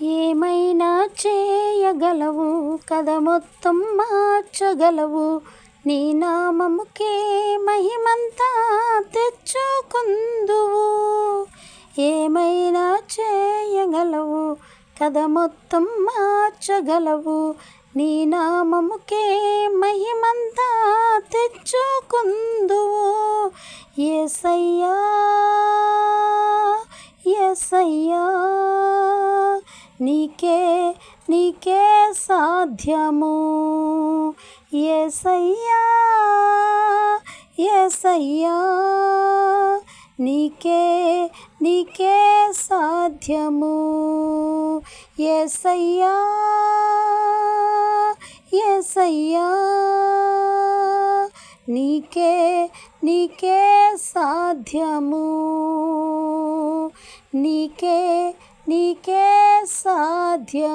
ఏమైనా చేయగలవు, కథ మొత్తం మార్చగలవు. నీ నామముకే మహిమంతా తెచ్చుకుందువు. ఏమైనా చేయగలవు, కథ మొత్తం మార్చగలవు. నీ నామముకే మహిమంతా తెచ్చుకుందువు. యేసయ్యా యేసయ్యా, నీకే సాధ్యము. యేసయ్యా యేసయ్యా, నీకే సాధ్యము. యేసయ్యా యేసయ్యా, నీకే సాధ్యము. నీకే సాధ్యం.